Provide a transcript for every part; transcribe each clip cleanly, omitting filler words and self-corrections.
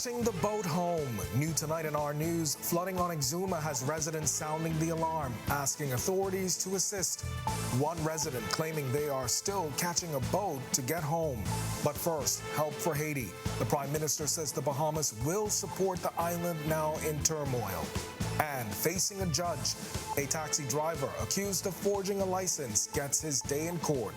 The boat home. New tonight in our news, flooding on Exuma has residents sounding the alarm, asking authorities to assist. One resident claiming they are still catching a boat to get home. But first, help for Haiti. The Prime Minister says the Bahamas will support the island now in turmoil. And facing a judge, a taxi driver accused of forging a license gets his day in court.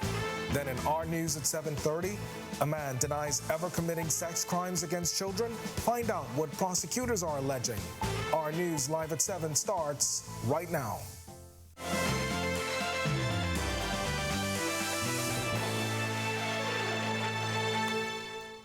Then in our news at 7:30, a man denies ever committing sex crimes against children. Find out what prosecutors are alleging. Our news live at 7 starts right now.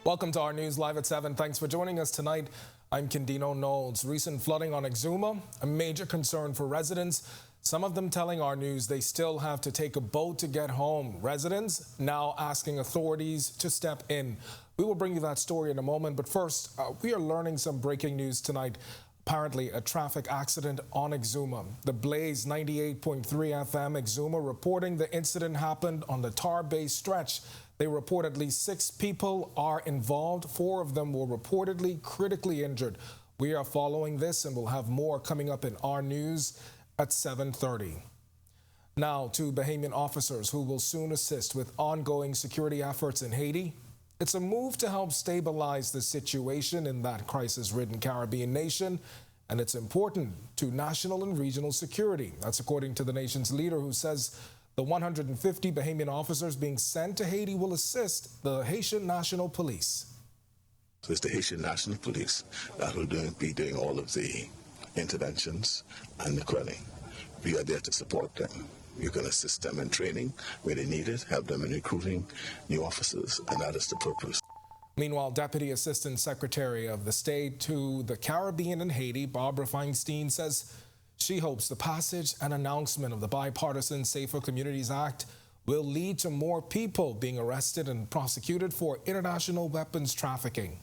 Welcome to our news live at 7. Thanks for joining us tonight. I'm Kendino Knowles. Recent flooding on Exuma, a major concern for residents. Some of them telling our news they still have to take a boat to get home. Residents now asking authorities to step in. We will bring you that story in a moment, but first, we are learning some breaking news tonight. Apparently, a traffic accident on Exuma. The Blaze 98.3 FM Exuma reporting the incident happened on the Tar Bay stretch. They report at least 6 people are involved. 4 of them were reportedly critically injured. We are following this and we'll have more coming up in our news at 7:30. Now to Bahamian officers who will soon assist with ongoing security efforts in Haiti. It's a move to help stabilize the situation in that crisis-ridden Caribbean nation, and it's important to national and regional security. That's according to the nation's leader, who says the 150 Bahamian officers being sent to Haiti will assist the Haitian National Police. So it's the Haitian National Police that will be doing all of the interventions and the quelling. We are there to support them. We're going to assist them in training where they need it, help them in recruiting new officers, and that is the purpose. Meanwhile, Deputy Assistant Secretary of the State to the Caribbean and Haiti, Barbara Feinstein, says she hopes the passage and announcement of the bipartisan Safer Communities Act will lead to more people being arrested and prosecuted for international weapons trafficking.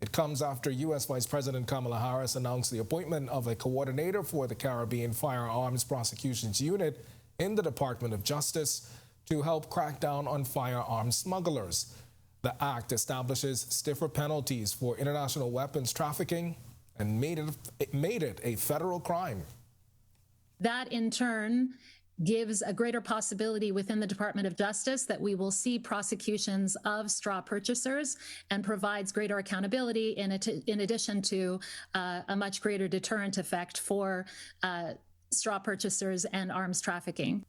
It comes after U.S. Vice President Kamala Harris announced the appointment of a coordinator for the Caribbean Firearms Prosecutions Unit in the Department of Justice to help crack down on firearms smugglers. The act establishes stiffer penalties for international weapons trafficking and made it a federal crime. That, in turn, gives a greater possibility within the Department of Justice that we will see prosecutions of straw purchasers and provides greater accountability in addition to a much greater deterrent effect for straw purchasers and arms trafficking.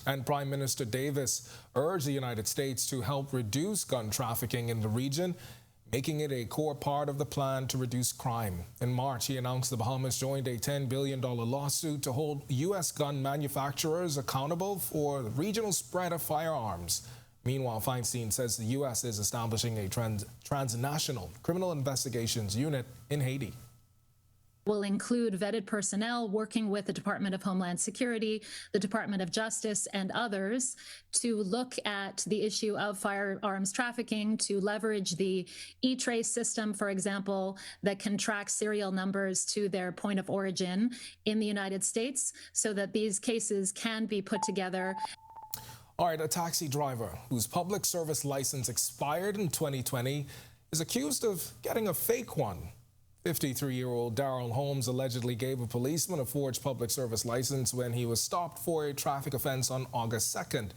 And Prime Minister Davis urged the United States to help reduce gun trafficking in the region, making it a core part of the plan to reduce crime. In March, he announced the Bahamas joined a $10 billion lawsuit to hold U.S. gun manufacturers accountable for the regional spread of firearms. Meanwhile, Feinstein says the U.S. is establishing a transnational criminal investigations unit in Haiti. Will include vetted personnel working with the Department of Homeland Security, the Department of Justice, and others to look at the issue of firearms trafficking, to leverage the e-trace system, for example, that can track serial numbers to their point of origin in the United States so that these cases can be put together. All right, a taxi driver whose public service license expired in 2020 is accused of getting a fake one. 53-year-old Darrell Holmes allegedly gave a policeman a forged public service license when he was stopped for a traffic offense on August 2nd.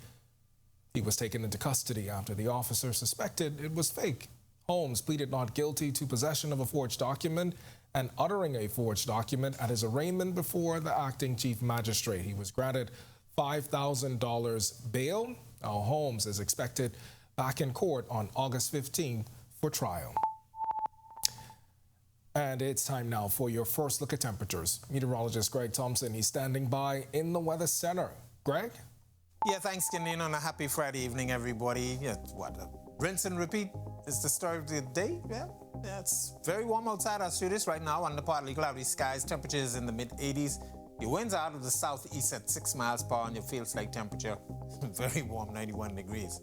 He was taken into custody after the officer suspected it was fake. Holmes pleaded not guilty to possession of a forged document and uttering a forged document at his arraignment before the acting chief magistrate. He was granted $5,000 bail. Now, Holmes is expected back in court on August 15th for trial. And it's time now for your first look at temperatures. Meteorologist Greg Thompson, he's standing by in the Weather Center. Greg? Yeah, thanks, Kendino, and a happy Friday evening, everybody. Yeah, rinse and repeat is the start of the day. Yeah, it's very warm outside our studios right now under partly cloudy skies. Temperatures in the mid-80s. Your winds out of the southeast at 6 miles per hour, and your feels like temperature very warm, 91 degrees.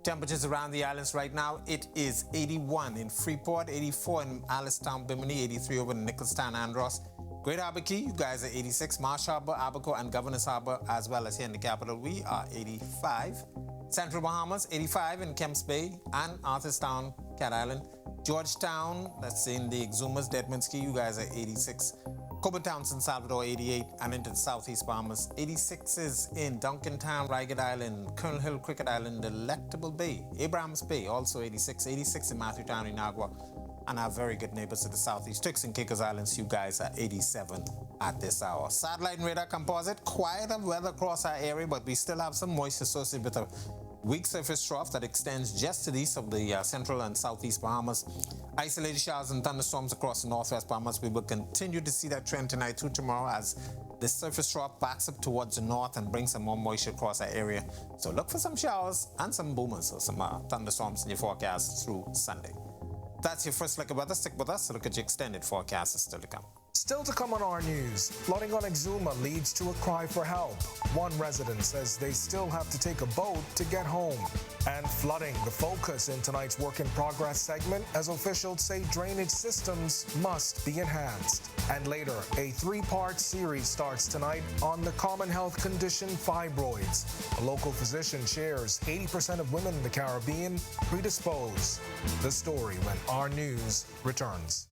Temperatures around the islands right now, it is 81 in Freeport, 84 in Alistown, Bimini, 83 over in Nicholstown, Andros. Great Harbor Key, you guys are 86. Marsh Harbor, Abaco, and Governor's Harbor, as well as here in the capital, we are 85. Central Bahamas, 85 in Kemps Bay and Arthurstown, Cat Island. Georgetown, that's in the Exumas, Deadmanski, you guys are 86. Coburtown, San Salvador, 88, and into the southeast Bahamas. 86 is in Duncantown, Ragged Island, Colonel Hill, Cricket Island, Delectable Bay, Abrahams Bay, also 86. 86 in Matthewtown, Inagua, and our very good neighbors to the southeast, Turks and Caicos Islands, you guys are 87 at this hour. Satellite and radar composite, quieter weather across our area, but we still have some moisture associated with a weak surface trough that extends just to the east of the central and southeast Bahamas. Isolated showers and thunderstorms across the northwest Bahamas. We will continue to see that trend tonight through tomorrow as the surface trough backs up towards the north and brings some more moisture across our area. So look for some showers and some boomers or some thunderstorms in your forecast through Sunday. That's your first look at weather. Stick with us to look at your extended forecast is still to come. Still to come on our news, flooding on Exuma leads to a cry for help. One resident says they still have to take a boat to get home. And flooding, the focus in tonight's Work in Progress segment, as officials say drainage systems must be enhanced. And later, a 3-part series starts tonight on the common health condition fibroids. A local physician shares 80% of women in the Caribbean predisposed. The story when our news returns.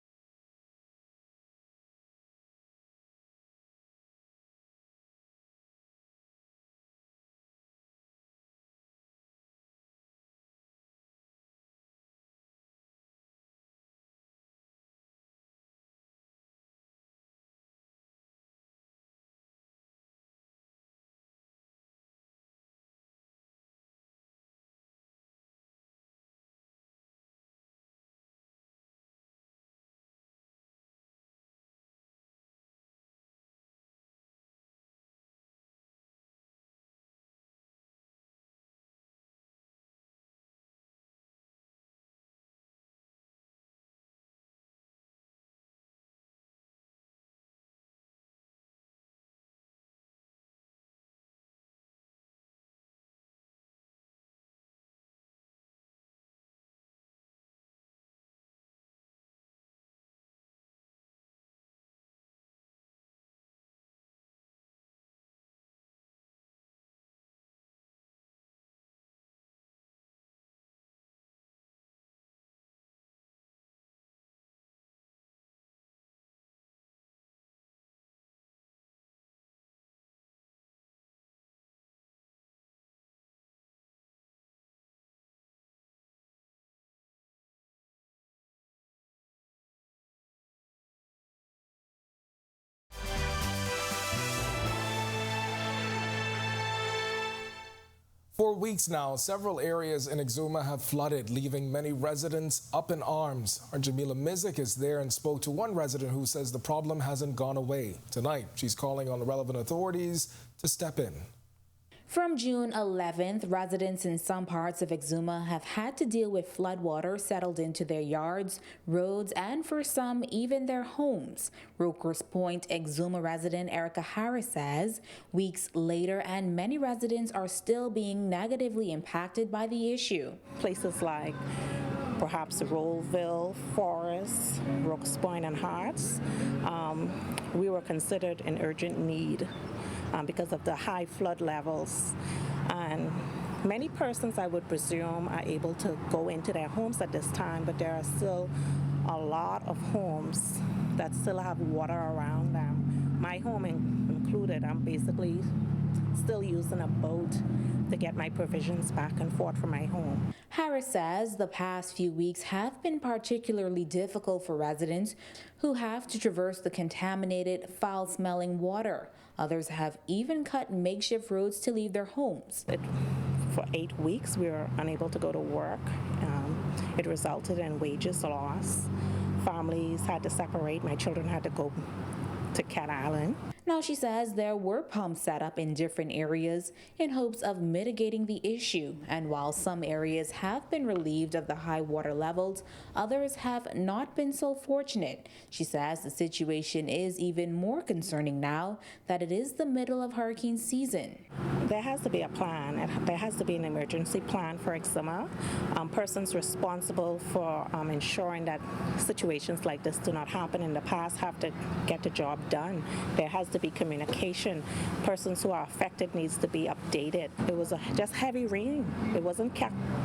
For weeks now, several areas in Exuma have flooded, leaving many residents up in arms. Our Jamila Mizik is there and spoke to one resident who says the problem hasn't gone away. Tonight, she's calling on the relevant authorities to step in. From June 11th, residents in some parts of Exuma have had to deal with floodwater settled into their yards, roads, and for some, even their homes. Rokers Point Exuma resident Erica Harris says weeks later and many residents are still being negatively impacted by the issue. Places like perhaps Rollville, Forest, Rokers Point, and Hearts, we were considered in urgent need because of the high flood levels. And many persons, I would presume, are able to go into their homes at this time, but there are still a lot of homes that still have water around them. My home included, I'm basically still using a boat to get my provisions back and forth from my home. Harris says the past few weeks have been particularly difficult for residents who have to traverse the contaminated, foul-smelling water. Others have even cut makeshift roads to leave their homes. For 8 weeks, we were unable to go to work. It resulted in wages loss. Families had to separate. My children had to go to Cat Island. Now, she says there were pumps set up in different areas in hopes of mitigating the issue. And while some areas have been relieved of the high water levels, others have not been so fortunate. She says the situation is even more concerning now that it is the middle of hurricane season. There has to be a plan. There has to be an emergency plan for Exuma. Persons responsible for ensuring that situations like this do not happen in the past have to get the job done. There has to be communication. Persons who are affected needs to be updated. It was just heavy rain. It wasn't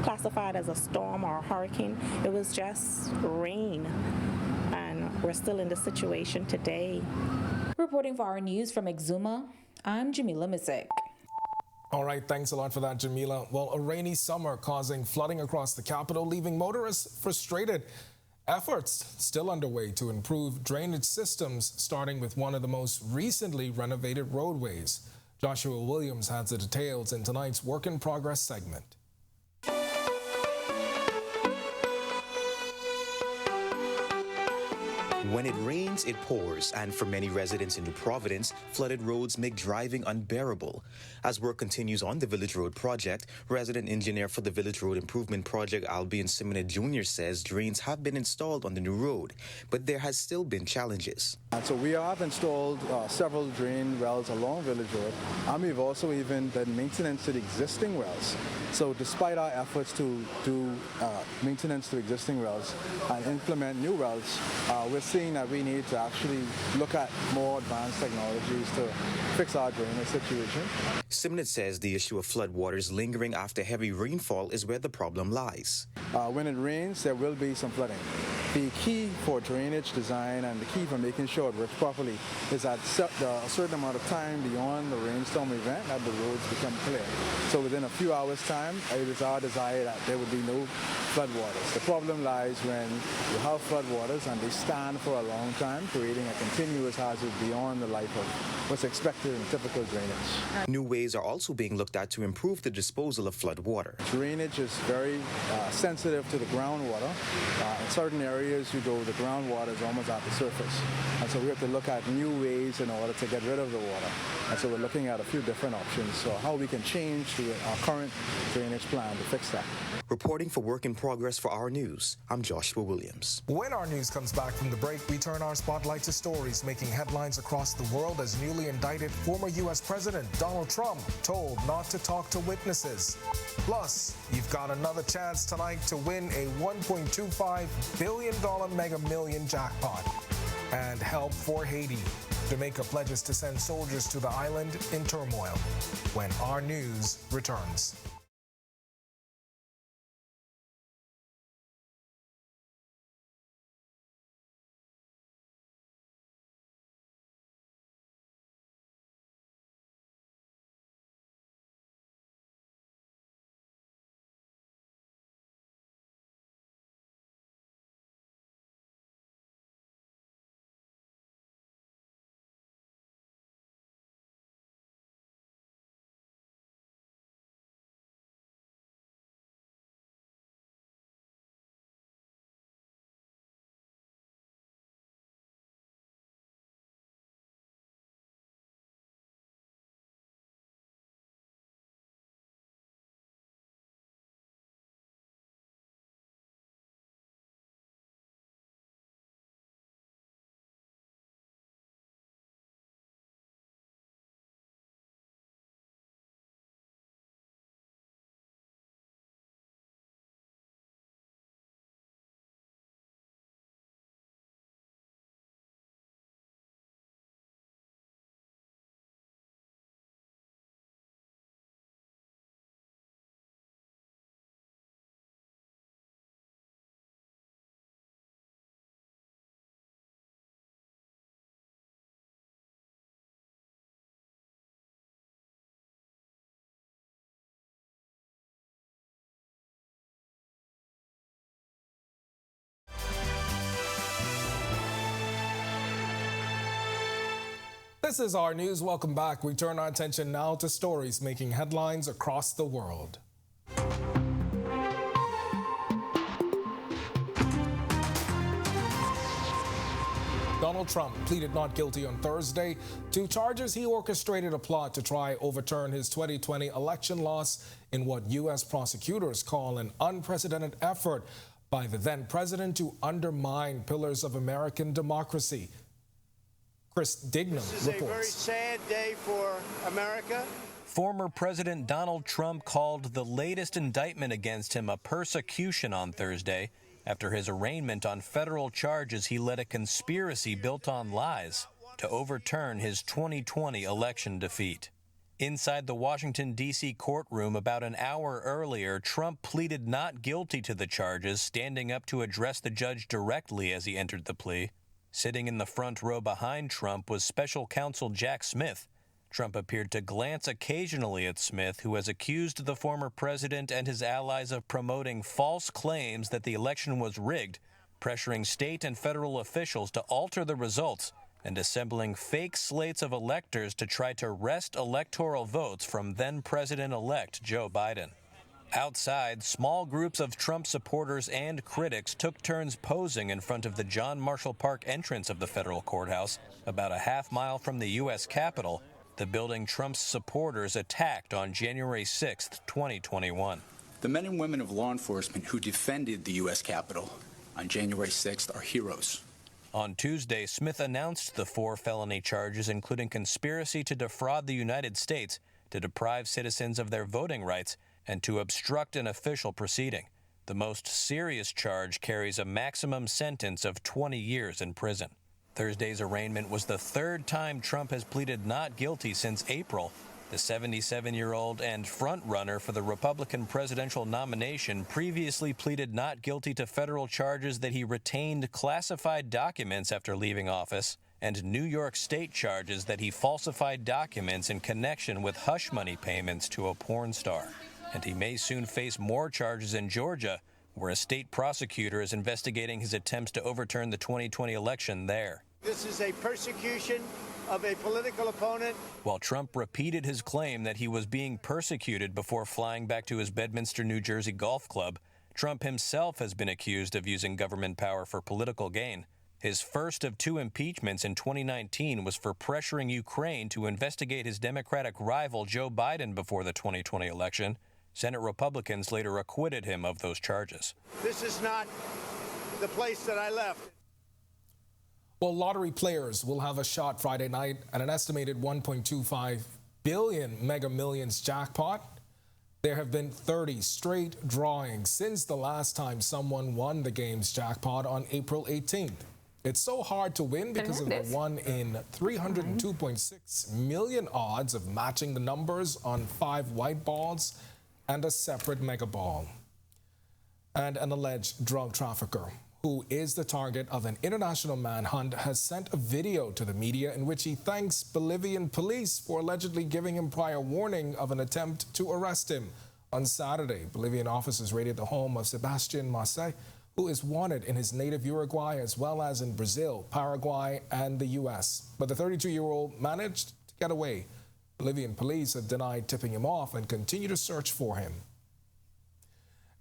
classified as a storm or a hurricane. It was just rain. And we're still in this situation today. Reporting for our news from Exuma, I'm Jamila Misek. All right, thanks a lot for that, Jamila. Well, a rainy summer causing flooding across the capital, leaving motorists frustrated. Efforts still underway to improve drainage systems, starting with one of the most recently renovated roadways. Joshua Williams has the details in tonight's Work in Progress segment. When it rains, it pours, and for many residents in New Providence, flooded roads make driving unbearable. As work continues on the Village Road project, resident engineer for the Village Road Improvement Project, Albion Simone Jr., says drains have been installed on the new road, but there has still been challenges. And so we have installed several drain wells along Village Road, and we've also even done maintenance to the existing wells. So despite our efforts to do maintenance to existing wells and implement new wells, we're seeing that we need to actually look at more advanced technologies to fix our drainage situation. Simnett says the issue of floodwaters lingering after heavy rainfall is where the problem lies. When it rains, there will be some flooding. The key for drainage design and the key for making sure it works properly is that a certain amount of time beyond the rainstorm event that the roads become clear. So within a few hours' time, it is our desire that there would be no floodwaters. The problem lies when you have floodwaters and they stand for a long time, creating a continuous hazard beyond the life of what's expected in typical drainage. New ways are also being looked at to improve the disposal of floodwater. Drainage is very sensitive to the groundwater. In certain areas, the groundwater is almost at the surface. And so we have to look at new ways in order to get rid of the water. And so we're looking at a few different options, so how we can change our current drainage plan to fix that. Reporting for Work in Progress for Our News, I'm Joshua Williams. When our news comes back from the break, we turn our spotlight to stories making headlines across the world as newly indicted former U.S. President Donald Trump told not to talk to witnesses. Plus, you've got another chance tonight to win a $1.25 billion Mega Million jackpot and help for Haiti. Jamaica pledges to send soldiers to the island in turmoil. When our news returns. This is our news. Welcome back. We turn our attention now to stories making headlines across the world. Donald Trump pleaded not guilty on Thursday to charges he orchestrated a plot to try overturn his 2020 election loss in what U.S. prosecutors call an unprecedented effort by the then president to undermine pillars of American democracy. Chris Dignam reports. This is a very sad day for America. Former President Donald Trump called the latest indictment against him a persecution on Thursday after his arraignment on federal charges he led a conspiracy built on lies. to overturn his 2020 election defeat. Inside the Washington, D.C. courtroom about an hour earlier, Trump pleaded not guilty to the charges, standing up to address the judge directly as he entered the plea. Sitting in the front row behind Trump was special counsel Jack Smith. Trump appeared to glance occasionally at Smith, who has accused the former president and his allies of promoting false claims that the election was rigged, pressuring state and federal officials to alter the results, and assembling fake slates of electors to try to wrest electoral votes from then-President-elect Joe Biden. Outside, small groups of Trump supporters and critics took turns posing in front of the John Marshall Park entrance of the federal courthouse, about a half-mile from the U.S. Capitol, the building Trump's supporters attacked on January 6, 2021. The men and women of law enforcement who defended the U.S. Capitol on January 6th are heroes. On Tuesday, Smith announced the 4 felony charges, including conspiracy to defraud the United States, to deprive citizens of their voting rights, and to obstruct an official proceeding. The most serious charge carries a maximum sentence of 20 years in prison. Thursday's arraignment was the 3rd time Trump has pleaded not guilty since April. The 77-year-old and front-runner for the Republican presidential nomination previously pleaded not guilty to federal charges that he retained classified documents after leaving office, and New York State charges that he falsified documents in connection with hush money payments to a porn star. And he may soon face more charges in Georgia, where a state prosecutor is investigating his attempts to overturn the 2020 election there. This is a persecution of a political opponent. While Trump repeated his claim that he was being persecuted before flying back to his Bedminster, New Jersey golf club, Trump himself has been accused of using government power for political gain. His first of 2 impeachments in 2019 was for pressuring Ukraine to investigate his Democratic rival Joe Biden before the 2020 election. Senate Republicans later acquitted him of those charges. This is not the place that I left. Well, lottery players will have a shot Friday night at an estimated $1.25 billion Mega Millions jackpot. There have been 30 straight drawings since the last time someone won the game's jackpot on April 18th. It's so hard to win because of the 1 in 302.6 million odds of matching the numbers on 5 white balls and a separate mega ball. And an alleged drug trafficker, who is the target of an international manhunt, has sent a video to the media in which he thanks Bolivian police for allegedly giving him prior warning of an attempt to arrest him. On Saturday, Bolivian officers raided the home of Sebastian Marseille, who is wanted in his native Uruguay as well as in Brazil, Paraguay, and the U.S. But the 32-year-old managed to get away. Bolivian police have denied tipping him off and continue to search for him.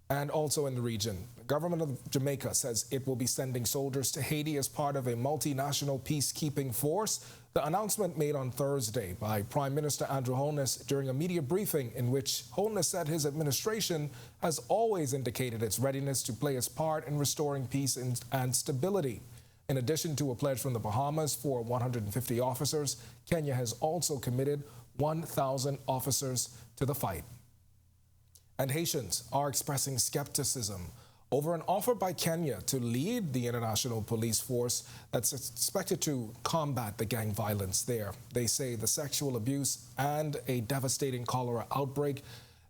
And also in the region, the government of Jamaica says it will be sending soldiers to Haiti as part of a multinational peacekeeping force. The announcement made on Thursday by Prime Minister Andrew Holness during a media briefing in which Holness said his administration has always indicated its readiness to play its part in restoring peace and stability. In addition to a pledge from the Bahamas for 150 officers, Kenya has also committed 1,000 officers to the fight. And Haitians are expressing skepticism over an offer by Kenya to lead the international police force that's expected to combat the gang violence there. They say the sexual abuse and a devastating cholera outbreak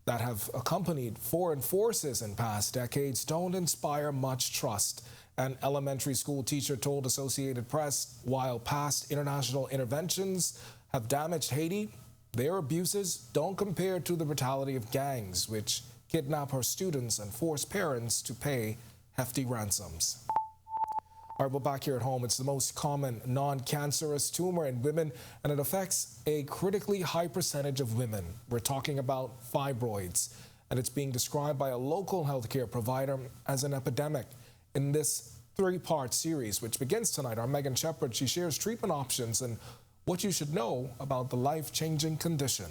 that have accompanied foreign forces in past decades don't inspire much trust. An elementary school teacher told Associated Press while past international interventions have damaged Haiti, their abuses don't compare to the brutality of gangs, which kidnap her students and force parents to pay hefty ransoms. All right, well, back here at home, it's the most common non-cancerous tumor in women, and it affects a critically high percentage of women. We're talking about fibroids, and it's being described by a local healthcare provider as an epidemic. In this 3-part series, which begins tonight, our Megan Shepard, she shares treatment options and what you should know about the life-changing condition.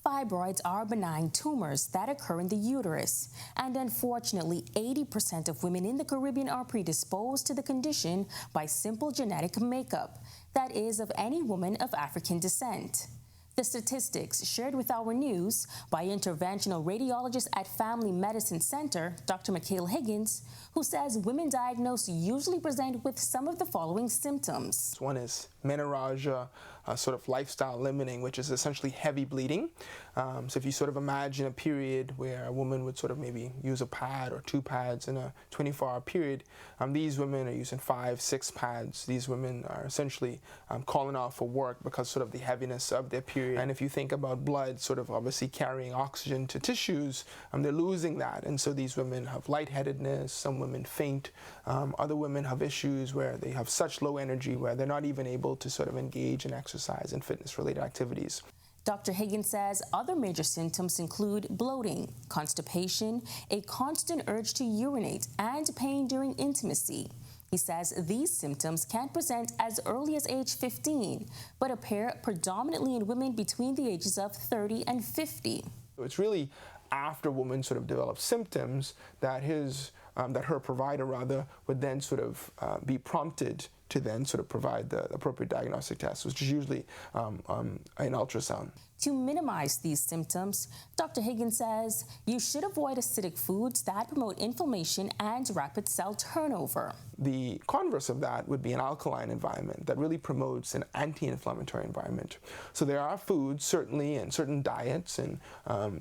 Fibroids are benign tumors that occur in the uterus, and unfortunately, 80% of women in the Caribbean are predisposed to the condition by simple genetic makeup, that is, of any woman of African descent. The statistics shared with Our News by interventional radiologist at Family Medicine Center, Dr. Mikhail Higgins, who says women diagnosed usually present with some of the following symptoms. One is menorrhagia, sort of lifestyle limiting, which is essentially heavy bleeding. So if you sort of imagine a period where a woman would sort of maybe use a pad or 2 pads in a 24-hour period, these women are using 5, 6 pads. These women are essentially calling off for work because sort of the heaviness of their period. And if you think about blood sort of obviously carrying oxygen to tissues, they're losing that. And so these women have lightheadedness, some women faint, other women have issues where they have such low energy where they're not even able to sort of engage in exercise and fitness-related activities. Dr. Higgins says other major symptoms include bloating, constipation, a constant urge to urinate, and pain during intimacy. He says these symptoms can present as early as age 15, but appear predominantly in women between the ages of 30 and 50. It's really after a woman sort of develops symptoms that her provider would then sort of be prompted to then sort of provide the appropriate diagnostic test, which is usually an ultrasound. To minimize these symptoms, Dr. Higgins says you should avoid acidic foods that promote inflammation and rapid cell turnover. The converse of that would be an alkaline environment that really promotes an anti-inflammatory environment. So there are foods, certainly, and certain diets and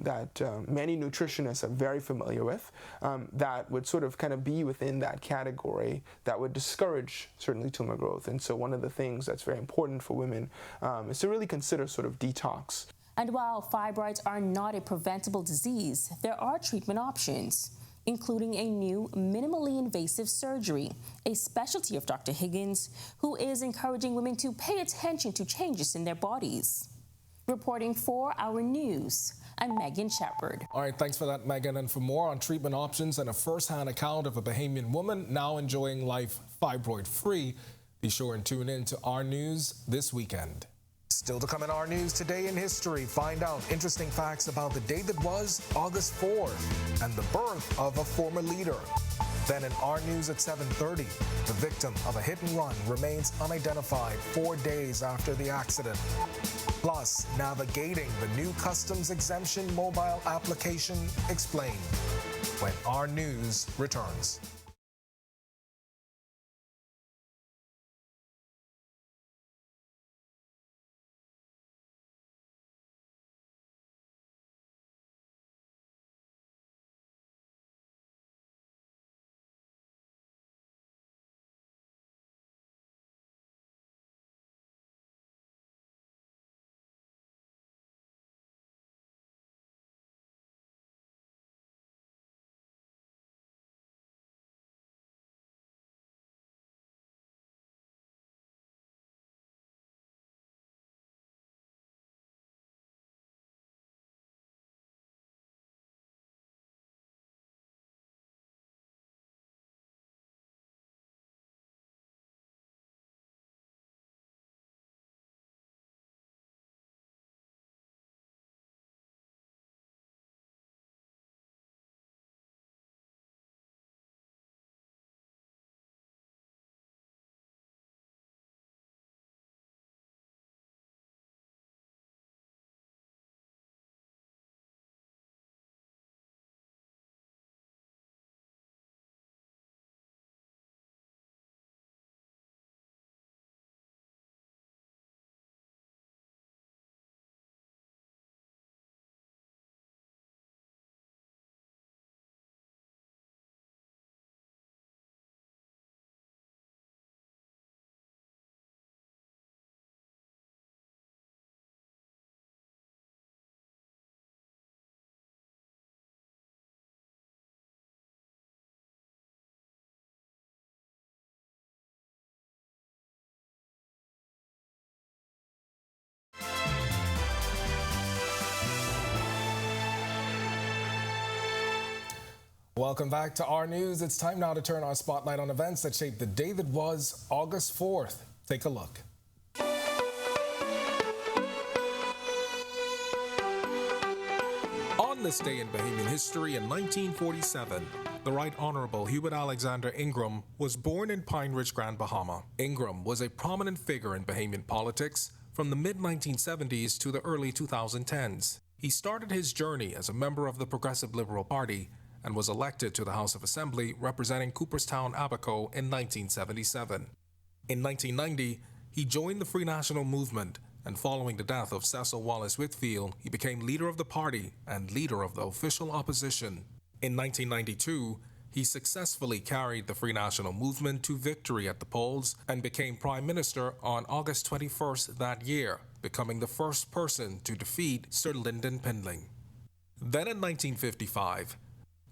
that many nutritionists are very familiar with that would sort of kind of be within that category that would discourage certainly tumor growth. And so one of the things that's very important for women is to really consider sort of detox. And while fibroids are not a preventable disease, there are treatment options, including a new minimally invasive surgery, a specialty of Dr. Higgins, who is encouraging women to pay attention to changes in their bodies. Reporting for Our News, I'm Megan Shepard. All right, thanks for that, Megan. And for more on treatment options and a first-hand account of a Bahamian woman now enjoying life fibroid-free, be sure and tune in to Our News this weekend. Still to come in Our News Today in History, find out interesting facts about the day that was August 4th and the birth of a former leader. Then in Our News at 7:30, the victim of a hit and run remains unidentified 4 days after the accident. Plus, navigating the new customs exemption mobile application explained when Our News returns. Welcome back to Our News. It's time now to turn our spotlight on events that shaped the day that was August 4th. Take a look. On this day in Bahamian history in 1947, the Right Honorable Hubert Alexander Ingram was born in Pine Ridge, Grand Bahama. Ingram was a prominent figure in Bahamian politics, from the mid-1970s to the early 2010s. He started his journey as a member of the Progressive Liberal Party and was elected to the House of Assembly representing Cooperstown, Abaco in 1977. In 1990, he joined the Free National Movement, and following the death of Cecil Wallace Whitfield, he became leader of the party and leader of the official opposition. In 1992, he successfully carried the Free National Movement to victory at the polls and became Prime Minister on August 21st that year, becoming the first person to defeat Sir Lyndon Pindling. Then in 1955,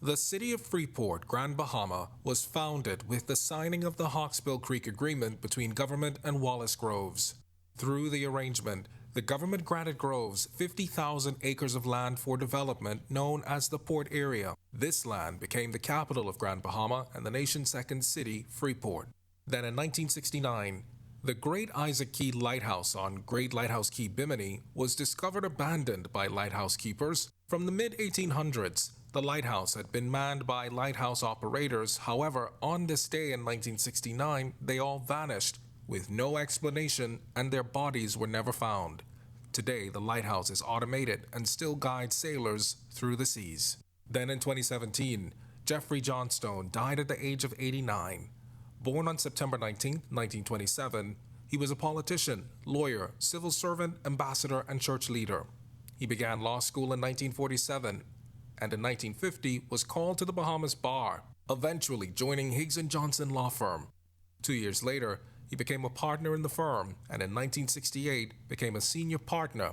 the city of Freeport, Grand Bahama, was founded with the signing of the Hawksbill Creek Agreement between government and Wallace Groves. Through the arrangement, the government granted Groves 50,000 acres of land for development known as the Port Area. This land became the capital of Grand Bahama and the nation's second city, Freeport. Then in 1969, the Great Isaac Key Lighthouse on Great Lighthouse Key, Bimini, was discovered abandoned by lighthouse keepers. From the mid-1800s, the lighthouse had been manned by lighthouse operators. However, on this day in 1969, they all vanished with no explanation, and their bodies were never found. Today, the lighthouse is automated and still guides sailors through the seas. Then in 2017, Jeffrey Johnstone died at the age of 89. Born on September 19, 1927, he was a politician, lawyer, civil servant, ambassador, and church leader. He began law school in 1947, and in 1950 was called to the Bahamas bar, eventually joining Higgs & Johnson law firm. 2 years later, he became a partner in the firm, and in 1968 became a senior partner.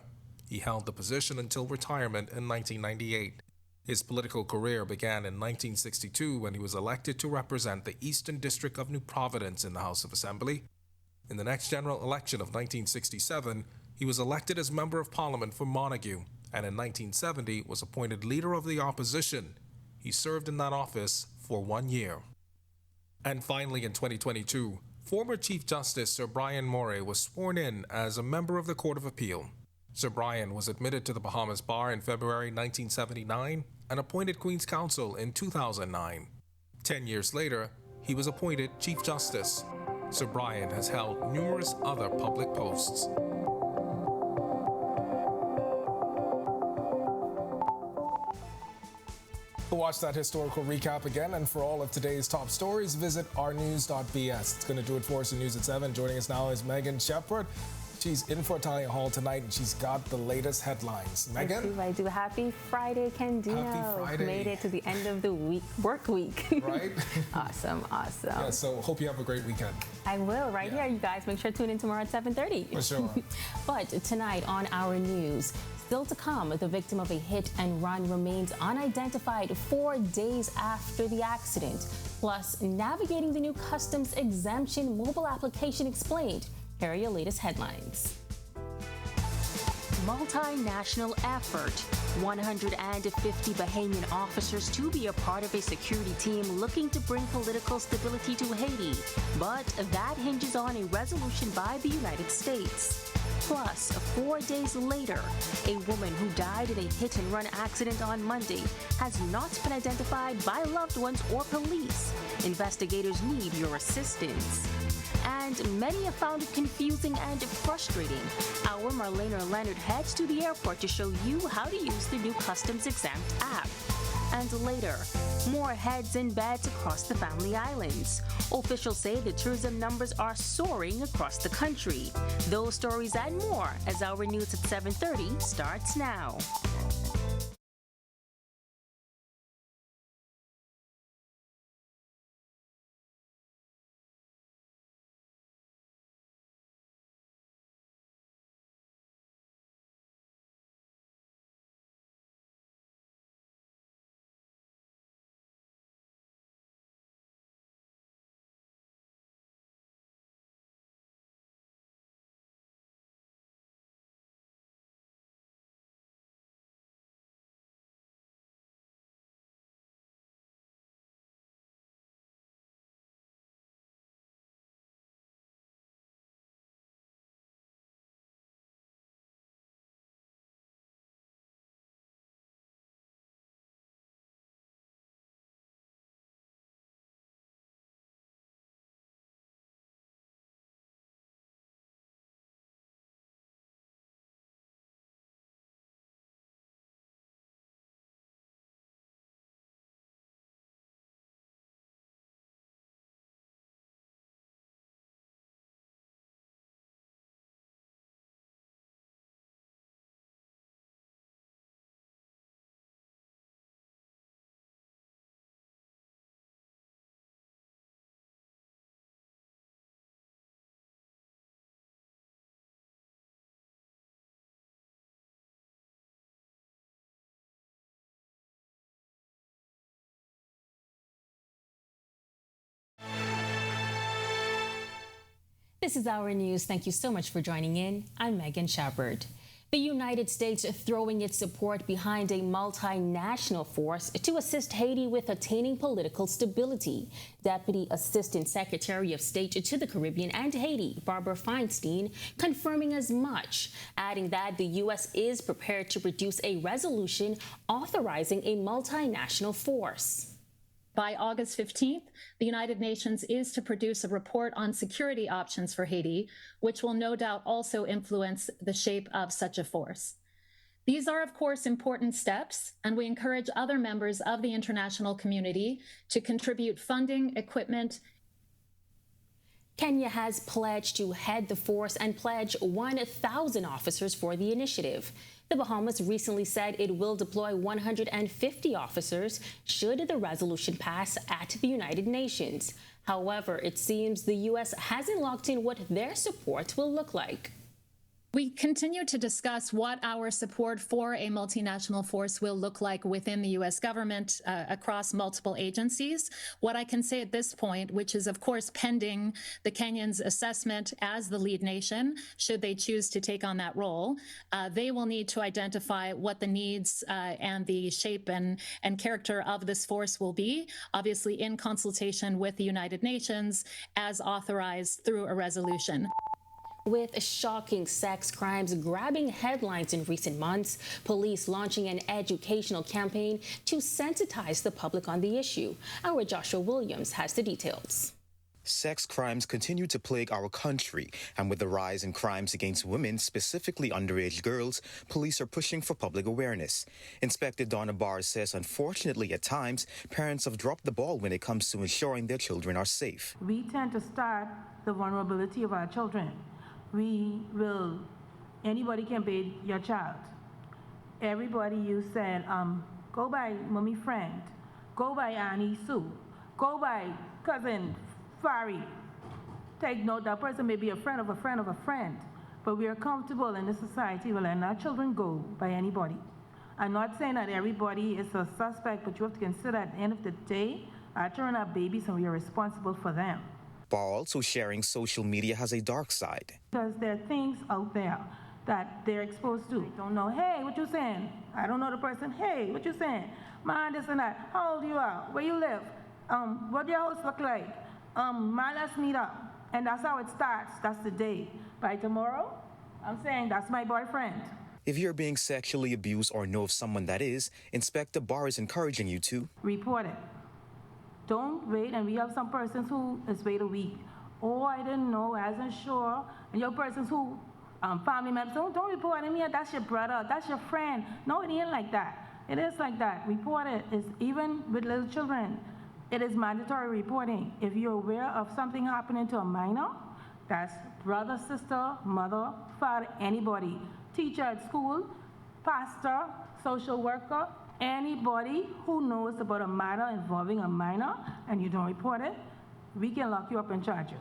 He held the position until retirement in 1998. His political career began in 1962 when he was elected to represent the Eastern District of New Providence in the House of Assembly. In the next general election of 1967, he was elected as Member of Parliament for Montague, and in 1970 was appointed Leader of the Opposition. He served in that office for 1 year. And finally, in 2022, former Chief Justice Sir Brian Moray was sworn in as a member of the Court of Appeal. Sir Brian was admitted to the Bahamas bar in February 1979 and appointed Queen's Counsel in 2009. 10 years later, he was appointed Chief Justice. Sir Brian has held numerous other public posts. To watch that historical recap again and for all of today's top stories, visit ournews.bs. It's going to do it for us in News at 7. Joining us now is Megan Shepard. She's in for Talia Hall tonight, and she's got the latest headlines. Megan? I do. Happy Friday, Candino. Happy Friday. Made it to the end of the work week. Right? Awesome. Yeah, so hope you have a great weekend. I will, here, you guys. Make sure to tune in tomorrow at 7:30. For sure. But tonight on Our News, still to come, the victim of a hit and run remains unidentified 4 days after the accident. Plus, navigating the new customs exemption mobile application explained. Here are your latest headlines. Multinational effort. 150 Bahamian officers to be a part of a security team looking to bring political stability to Haiti. But that hinges on a resolution by the United States. Plus, 4 days later, a woman who died in a hit-and-run accident on Monday has not been identified by loved ones or police. Investigators need your assistance. And many have found it confusing and frustrating. Our Marlena Leonard heads to the airport to show you how to use the new Customs Exempt app. And later, more heads in beds across the Family Islands. Officials say the tourism numbers are soaring across the country. Those stories and more as Our News at 7:30 starts now. This is Our News. Thank you so much for joining in. I'm Megan Shepard. The United States throwing its support behind a multinational force to assist Haiti with attaining political stability. Deputy Assistant Secretary of State to the Caribbean and Haiti, Barbara Feinstein, confirming as much, adding that the U.S. is prepared to produce a resolution authorizing a multinational force. By August 15th, the United Nations is to produce a report on security options for Haiti, which will no doubt also influence the shape of such a force. These are, of course, important steps, and we encourage other members of the international community to contribute funding, equipment. Kenya has pledged to head the force and pledge 1,000 officers for the initiative. The Bahamas recently said it will deploy 150 officers should the resolution pass at the United Nations. However, it seems the U.S. hasn't locked in what their support will look like. We continue to discuss what our support for a multinational force will look like within the U.S. government across multiple agencies. What I can say at this point, which is, of course, pending the Kenyans' assessment as the lead nation, should they choose to take on that role, they will need to identify what the needs and the shape and character of this force will be, obviously in consultation with the United Nations as authorized through a resolution. With shocking sex crimes grabbing headlines in recent months, police launching an educational campaign to sensitize the public on the issue. Our Joshua Williams has the details. Sex crimes continue to plague our country, and with the rise in crimes against women, specifically underage girls, police are pushing for public awareness. Inspector Donna Barr says, unfortunately, at times, parents have dropped the ball when it comes to ensuring their children are safe. We tend to start the vulnerability of our children. Anybody can be your child. Everybody you said, go by mommy friend, go by Annie Sue, go by cousin Fari. Take note, that person may be a friend of a friend of a friend, but we are comfortable in this society where letting our children go by anybody. I'm not saying that everybody is a suspect, but you have to consider at the end of the day, our children are babies and we are responsible for them. Barr also sharing social media has a dark side. Because there are things out there that they're exposed to. Don't know, hey, what you saying? I don't know the person, hey, what you saying? Man, this and that. How old you are? Where you live? What your house look like? Man, let's meet up. And that's how it starts. That's the day. By tomorrow, I'm saying that's my boyfriend. If you're being sexually abused or know of someone that is, Inspector Barr is encouraging you to report it. Don't wait, and we have some persons who is wait a week. Oh, I didn't know, I wasn't sure. And your persons who, family members, don't report him here, that's your brother, that's your friend. No, it ain't like that. It is like that. Report it. It's even with little children. It is mandatory reporting. If you're aware of something happening to a minor, that's brother, sister, mother, father, anybody, teacher at school, pastor, social worker, anybody who knows about a matter involving a minor and you don't report it, we can lock you up and charge you.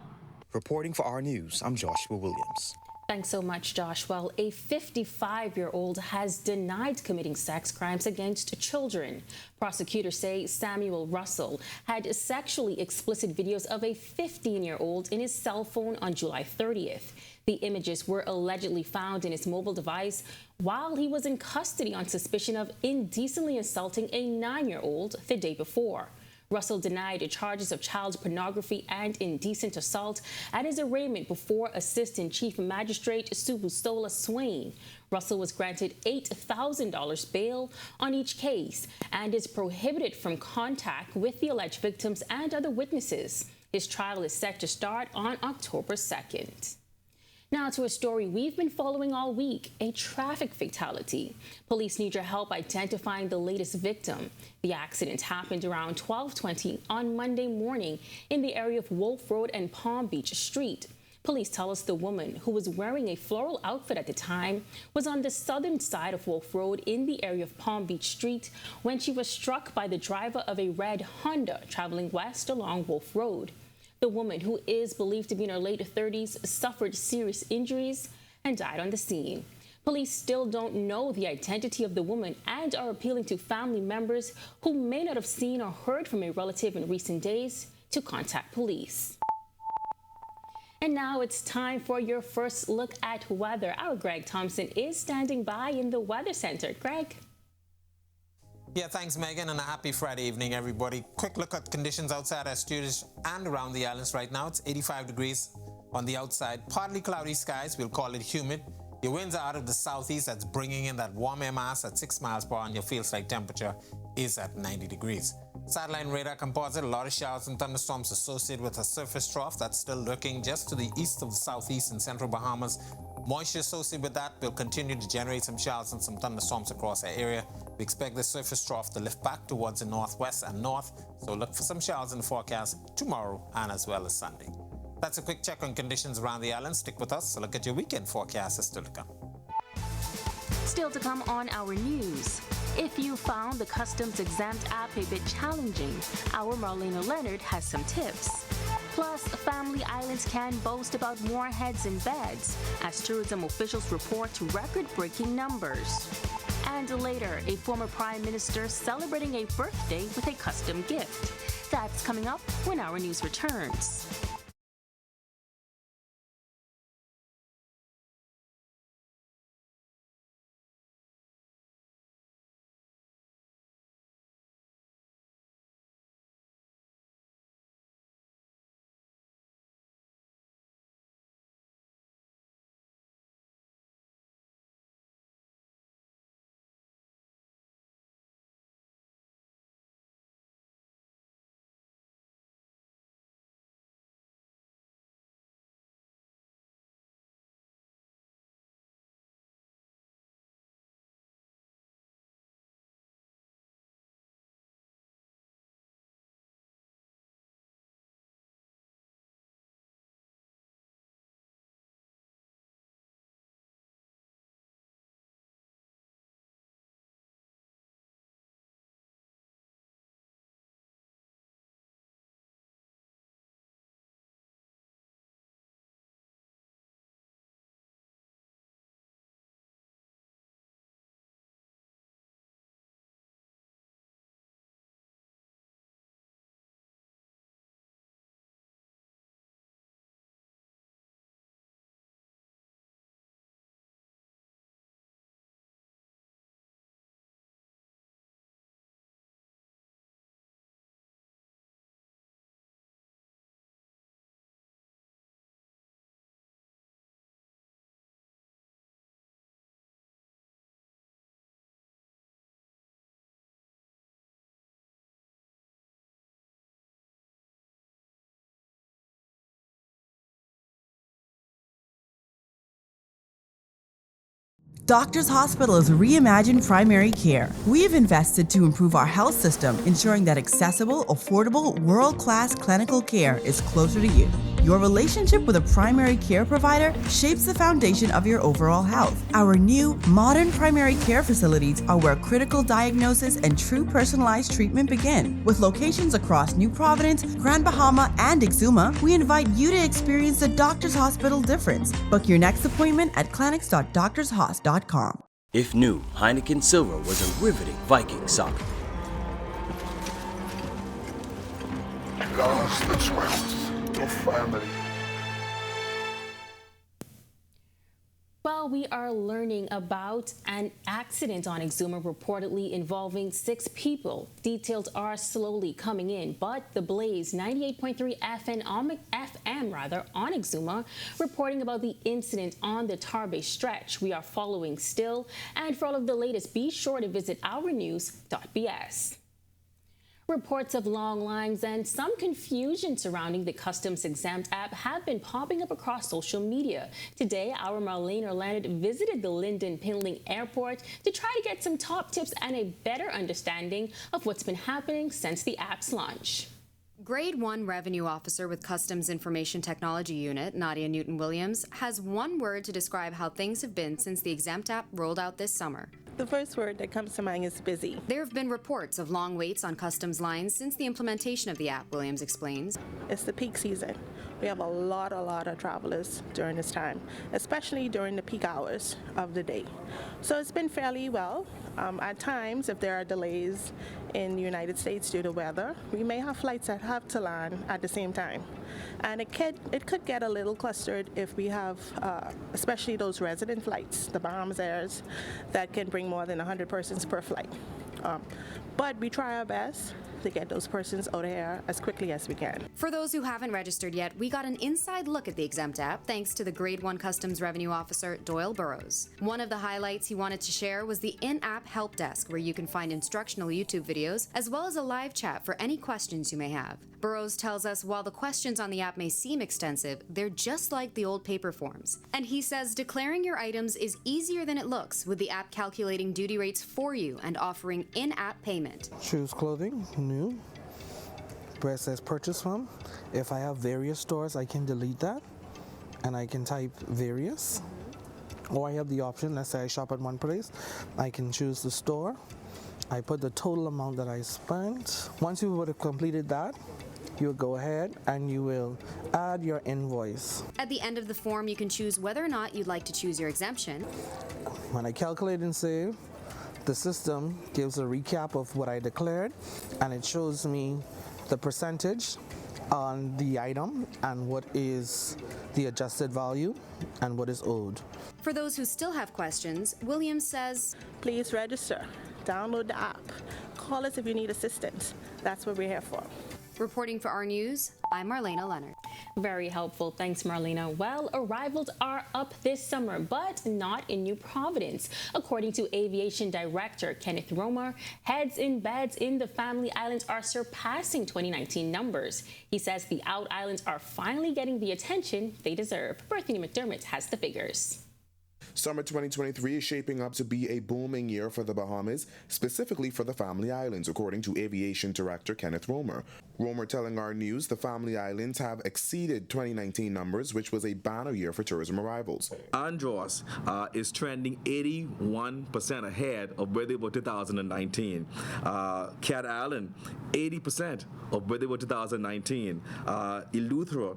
Reporting for Our News, I'm Joshua Williams. Thanks so much, Josh. Well, a 55-year-old has denied committing sex crimes against children. Prosecutors say Samuel Russell had sexually explicit videos of a 15-year-old in his cell phone on July 30th. The images were allegedly found in his mobile device while he was in custody on suspicion of indecently assaulting a 9-year-old the day before. Russell denied charges of child pornography and indecent assault at his arraignment before Assistant Chief Magistrate Subusola Swain. Russell was granted $8,000 bail on each case and is prohibited from contact with the alleged victims and other witnesses. His trial is set to start on October 2nd. Now to a story we've been following all week, a traffic fatality. Police need your help identifying the latest victim. The accident happened around 12:20 on Monday morning in the area of Wolf Road and Palm Beach Street. Police tell us the woman, who was wearing a floral outfit at the time, was on the southern side of Wolf Road in the area of Palm Beach Street when she was struck by the driver of a red Honda traveling west along Wolf Road. The woman, who is believed to be in her late 30s, suffered serious injuries and died on the scene. Police still don't know the identity of the woman and are appealing to family members who may not have seen or heard from a relative in recent days to contact police. And now it's time for your first look at weather. Our Greg Thompson is standing by in the Weather Center. Greg. Yeah, thanks, Megan, and a happy Friday evening, everybody. Quick look at conditions outside our studios and around the islands right now. It's 85 degrees on the outside. Partly cloudy skies, we'll call it humid. Your winds are out of the southeast. That's bringing in that warm air mass at 6 miles per hour, and your feels-like temperature is at 90 degrees. Satellite radar composite, a lot of showers and thunderstorms associated with a surface trough that's still lurking just to the east of the southeast and central Bahamas. Moisture associated with that will continue to generate some showers and some thunderstorms across our area. We expect the surface trough to lift back towards the northwest and north, so look for some showers in the forecast tomorrow and as well as Sunday. That's a quick check on conditions around the island. Stick with us. So look at your weekend forecast is still to come. Still to come on our news. If you found the customs exempt app a bit challenging, our Marlena Leonard has some tips. Plus, family islands can boast about more heads in beds as tourism officials report record-breaking numbers. And later, a former prime minister celebrating a birthday with a custom gift. That's coming up when our news returns. Doctors Hospital is reimagined primary care. We have invested to improve our health system, ensuring that accessible, affordable, world-class clinical care is closer to you. Your relationship with a primary care provider shapes the foundation of your overall health. Our new, modern primary care facilities are where critical diagnosis and true personalized treatment begin. With locations across New Providence, Grand Bahama, and Exuma, we invite you to experience the Doctors Hospital difference. Book your next appointment at clinics.doctorshos.com. If new, Heineken Silver was a riveting Viking saga. Lost the trust of family. Well, we are learning about an accident on Exuma reportedly involving 6 people. Details are slowly coming in, but the Blaze 98.3 FM on Exuma reporting about the incident on the Tarbay stretch. We are following still, and for all of the latest, be sure to visit ournews.bs. Reports of long lines and some confusion surrounding the Customs Exempt app have been popping up across social media. Today, our Marlene Orlando visited the Lyndon Pinling Airport to try to get some top tips and a better understanding of what's been happening since the app's launch. Grade 1 Revenue Officer with Customs Information Technology Unit, Nadia Newton-Williams, has one word to describe how things have been since the Exempt app rolled out this summer. The first word that comes to mind is busy. There have been reports of long waits on customs lines since the implementation of the app, Williams explains. It's the peak season. We have a lot of travelers during this time, especially during the peak hours of the day. So it's been fairly well. At times, if there are delays in the United States due to weather, we may have flights that have to land at the same time. And it could get a little clustered if we have, especially those resident flights, the Bahamas Airs, that can bring more than 100 persons per flight. But we try our best to get those persons out of here as quickly as we can. For those who haven't registered yet, we got an inside look at the Exempt app thanks to the Grade 1 Customs Revenue Officer, Doyle Burrows. One of the highlights he wanted to share was the in-app help desk, where you can find instructional YouTube videos as well as a live chat for any questions you may have. Burrows tells us while the questions on the app may seem extensive, they're just like the old paper forms. And he says declaring your items is easier than it looks, with the app calculating duty rates for you and offering in-app payment. Choose clothing, new, where it says purchase from. If I have various stores, I can delete that and I can type various. Or I have the option, let's say I shop at one place, I can choose the store. I put the total amount that I spent. Once you would have completed that, you'll go ahead and you will add your invoice. At the end of the form, you can choose whether or not you'd like to choose your exemption. When I calculate and save, the system gives a recap of what I declared, and it shows me the percentage on the item and what is the adjusted value and what is owed. For those who still have questions, Williams says, please register, download the app, call us if you need assistance. That's what we're here for. Reporting for Our News, I'm Marlena Leonard. Very helpful. Thanks, Marlena. Well, arrivals are up this summer, but not in New Providence. According to Aviation Director Kenneth Romer, heads in beds in the Family Islands are surpassing 2019 numbers. He says the out islands are finally getting the attention they deserve. Berthany McDermott has the figures. Summer 2023 is shaping up to be a booming year for the Bahamas, specifically for the Family Islands, according to Aviation Director Kenneth Romer. Romer telling Our News the Family Islands have exceeded 2019 numbers, which was a banner year for tourism arrivals. Andros is trending 81% ahead of where they were 2019. Cat Island, 80% of where they were 2019. Eleuthera,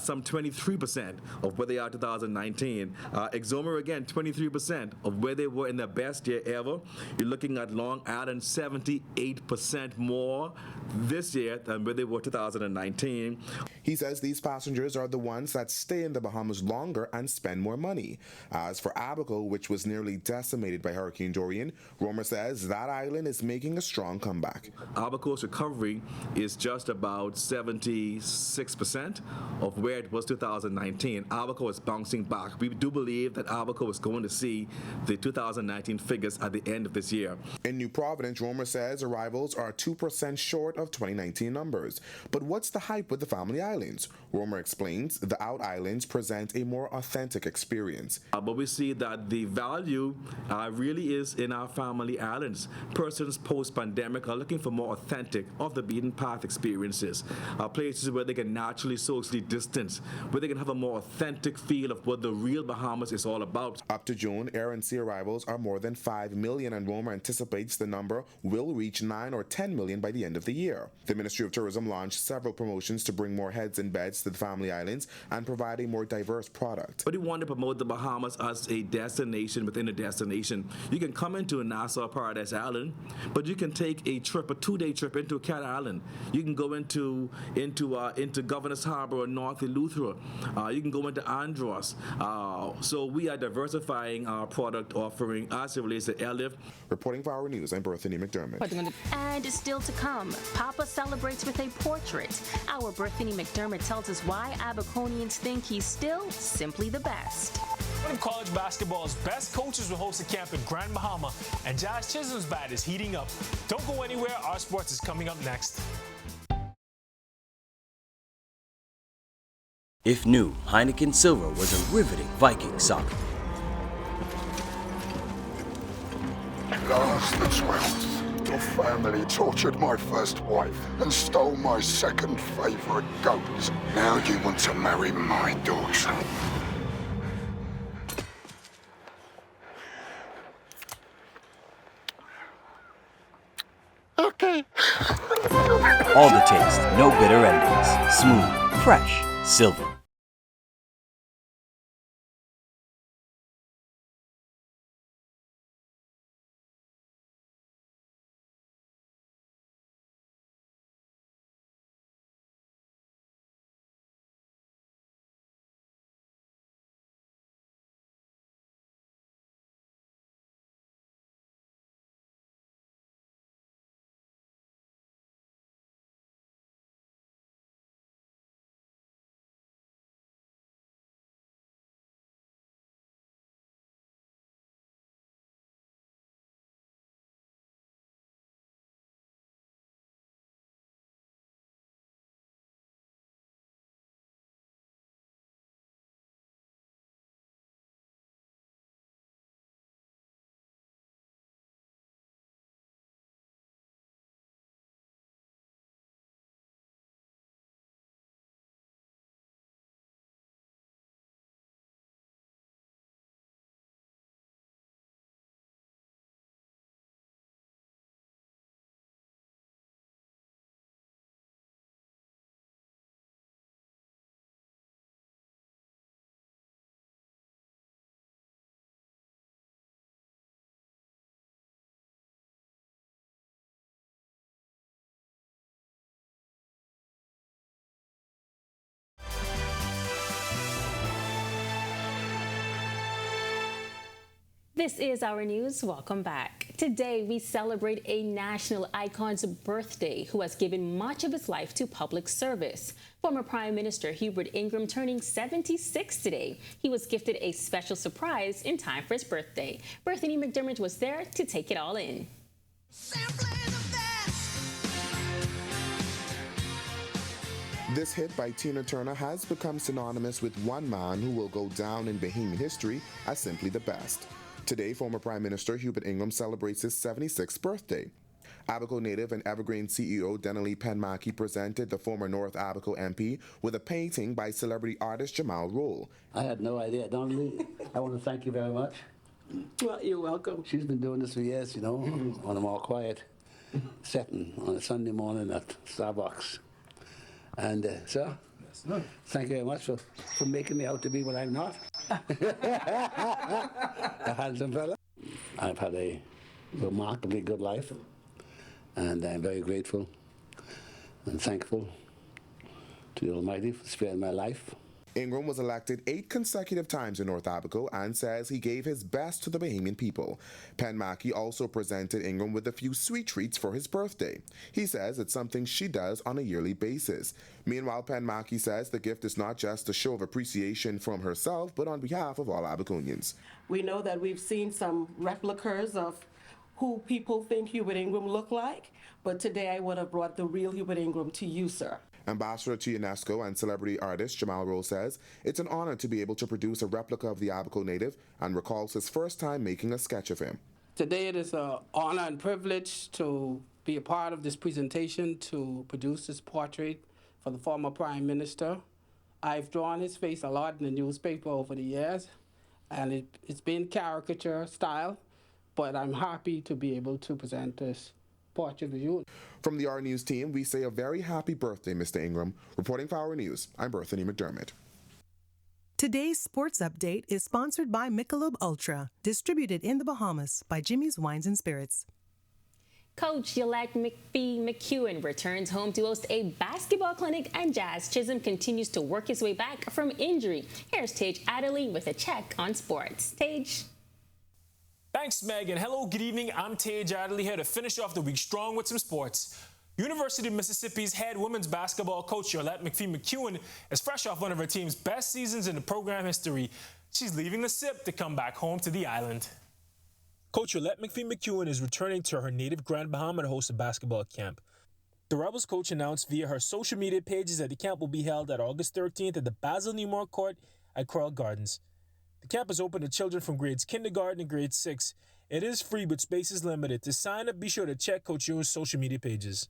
some 23% of where they are 2019. Exuma again, 23% of where they were in their best year ever. You're looking at Long Island, 78% more this year than where they were 2019. He says these passengers are the ones that stay in the Bahamas longer and spend more money. As for Abaco, which was nearly decimated by Hurricane Dorian, Romer says that island is making a strong comeback. Abaco's recovery is just about 76% of where it was 2019. Abaco is bouncing back. We do believe that Abaco is going to see the 2019 figures at the end of this year. In New Providence, Romer says arrivals are 2% short of 2019 numbers. But what's the hype with the Family Islands? Romer explains the out islands present a more authentic experience. But we see that the value really is in our Family Islands. Persons post-pandemic are looking for more authentic, off-the-beaten-path experiences, places where they can naturally socially distance, where they can have a more authentic feel of what the real Bahamas is all about. Up to June, air and sea arrivals are more than 5 million, and Romer anticipates the number will reach 9 or 10 million by the end of the year. The Ministry of Tourism launched several promotions to bring more heads and beds to the Family Islands and provide a more diverse product. But we want to promote the Bahamas as a destination within a destination. You can come into a Nassau Paradise Island, but you can take a trip, a 2-day trip into Cat Island. You can go into Governor's Harbor or North Eleuthera. You can go into Andros. So we are diversifying our product offering as it relates to airlift. Reporting for Our News, I'm Berthany McDermott. And still to come, Papa celebrates with a portrait. Our Berthany McDermott tells us why Abaconians think he's still simply the best. One of college basketball's best coaches will host a camp in Grand Bahama, and Jazz Chisholm's bat is heating up. Don't go anywhere, our sports is coming up next. If new, Heineken Silver was a riveting Viking saga. Last the 12th, your family tortured my first wife and stole my second favorite goat. Now you want to marry my daughter. Okay. All the taste, no bitter endings. Smooth, fresh, Silver. This is Our News. Welcome back. Today, we celebrate a national icon's birthday who has given much of his life to public service. Former Prime Minister Hubert Ingram turning 76 today. He was gifted a special surprise in time for his birthday. Bethany McDermott was there to take it all in. This hit by Tina Turner has become synonymous with one man who will go down in Bahamian history as simply the best. Today, former Prime Minister Hubert Ingram celebrates his 76th birthday. Abaco native and Evergreen CEO Denali Penmaki presented the former North Abaco MP with a painting by celebrity artist Jamal Roll. I had no idea. Donnelly, I want to thank you very much. Well, you're welcome. She's been doing this for years, you know, on a more quiet setting on a Sunday morning at Starbucks. And sir, thank you very much for making me out to be what I'm not. A handsome fella. I've had a remarkably good life, and I'm very grateful and thankful to the Almighty for sparing my life. Ingram was elected 8 consecutive times in North Abaco and says he gave his best to the Bahamian people. Penmaki also presented Ingram with a few sweet treats for his birthday. He says it's something she does on a yearly basis. Meanwhile, Penmaki says the gift is not just a show of appreciation from herself, but on behalf of all Abaconians. We know that we've seen some replicas of who people think Hubert Ingram looked like, but today I would have brought the real Hubert Ingram to you, sir. Ambassador to UNESCO and celebrity artist Jamal Roll says it's an honor to be able to produce a replica of the Abaco native and recalls his first time making a sketch of him. Today it is an honor and privilege to be a part of this presentation to produce this portrait for the former Prime Minister. I've drawn his face a lot in the newspaper over the years, and it's been caricature style, but I'm happy to be able to present this portrait of you. From the Our News team, we say a very happy birthday, Mr. Ingram. Reporting for Our News, I'm Bethany McDermott. Today's sports update is sponsored by Michelob Ultra, distributed in the Bahamas by Jimmy's Wines and Spirits. Coach-elect McPhee McEwen returns home to host a basketball clinic, and Jazz Chisholm continues to work his way back from injury. Here's Tage Adderley with a check on sports. Tage. Thanks, Meg, and hello, good evening. I'm Tage Adderley here to finish off the week strong with some sports. University of Mississippi's head women's basketball coach, Yolette McPhee McEwen, is fresh off one of her team's best seasons in the program history. She's leaving the SIP to come back home to the island. Coach Yolette McPhee McEwen is returning to her native Grand Bahama to host a basketball camp. The Rebels coach announced via her social media pages that the camp will be held at August 13th at the Basil Newmore Court at Coral Gardens. The camp is open to children from grades kindergarten and grade 6. It is free, but space is limited. To sign up, be sure to check Coach Yo's social media pages.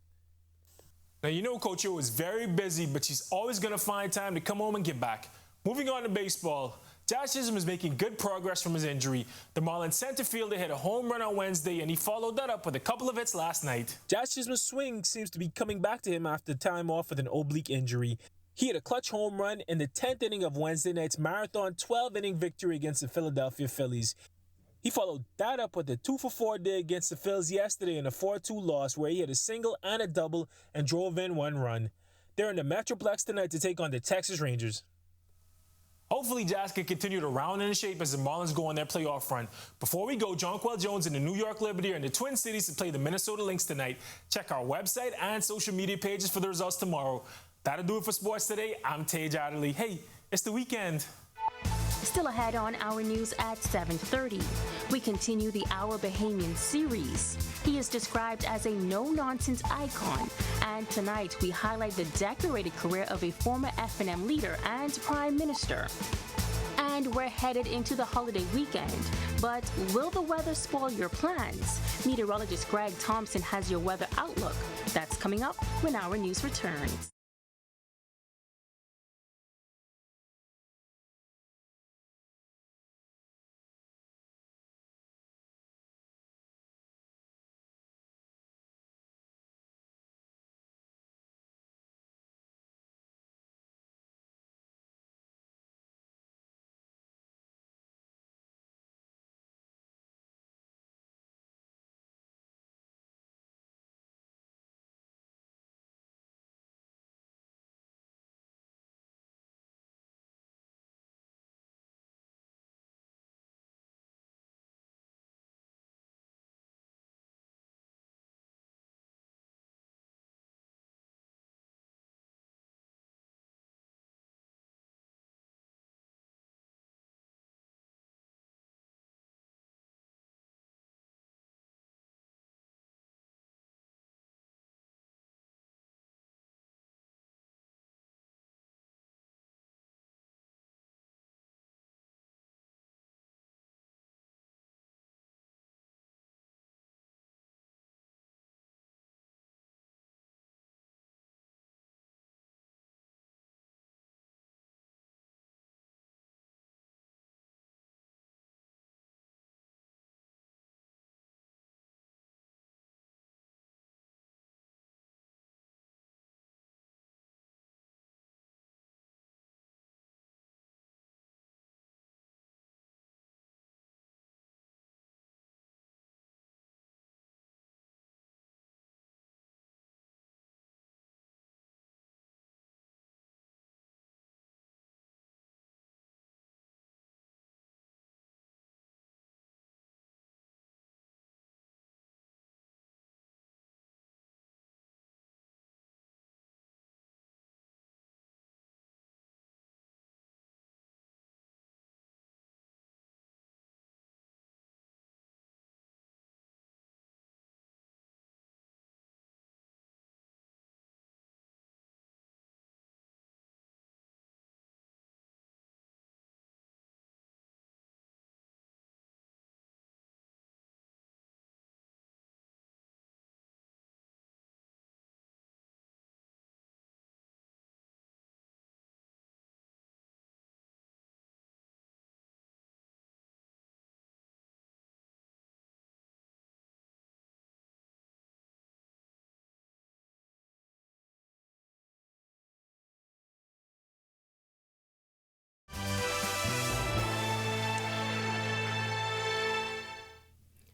Now, you know Coach Yo is very busy, but she's always going to find time to come home and give back. Moving on to baseball, Jazz Chisholm is making good progress from his injury. The Marlins center fielder hit a home run on Wednesday, and he followed that up with a couple of hits last night. Jazz Chisholm's swing seems to be coming back to him after time off with an oblique injury. He hit a clutch home run in the 10th inning of Wednesday night's marathon 12-inning victory against the Philadelphia Phillies. He followed that up with a 2-for-4 day against the Phils yesterday in a 4-2 loss where he hit a single and a double and drove in 1 run. They're in the Metroplex tonight to take on the Texas Rangers. Hopefully, Jazz can continue to round in shape as the Marlins go on their playoff run. Before we go, Jonquel Jones and the New York Liberty are in the Twin Cities to play the Minnesota Lynx tonight. Check our website and social media pages for the results tomorrow. That'll do it for sports today. I'm Tej Adderley. Hey, it's the weekend. Still ahead on Our News at 7:30. We continue the Our Bahamian series. He is described as a no-nonsense icon. And tonight, we highlight the decorated career of a former FNM leader and prime minister. And we're headed into the holiday weekend. But will the weather spoil your plans? Meteorologist Greg Thompson has your weather outlook. That's coming up when Our News returns.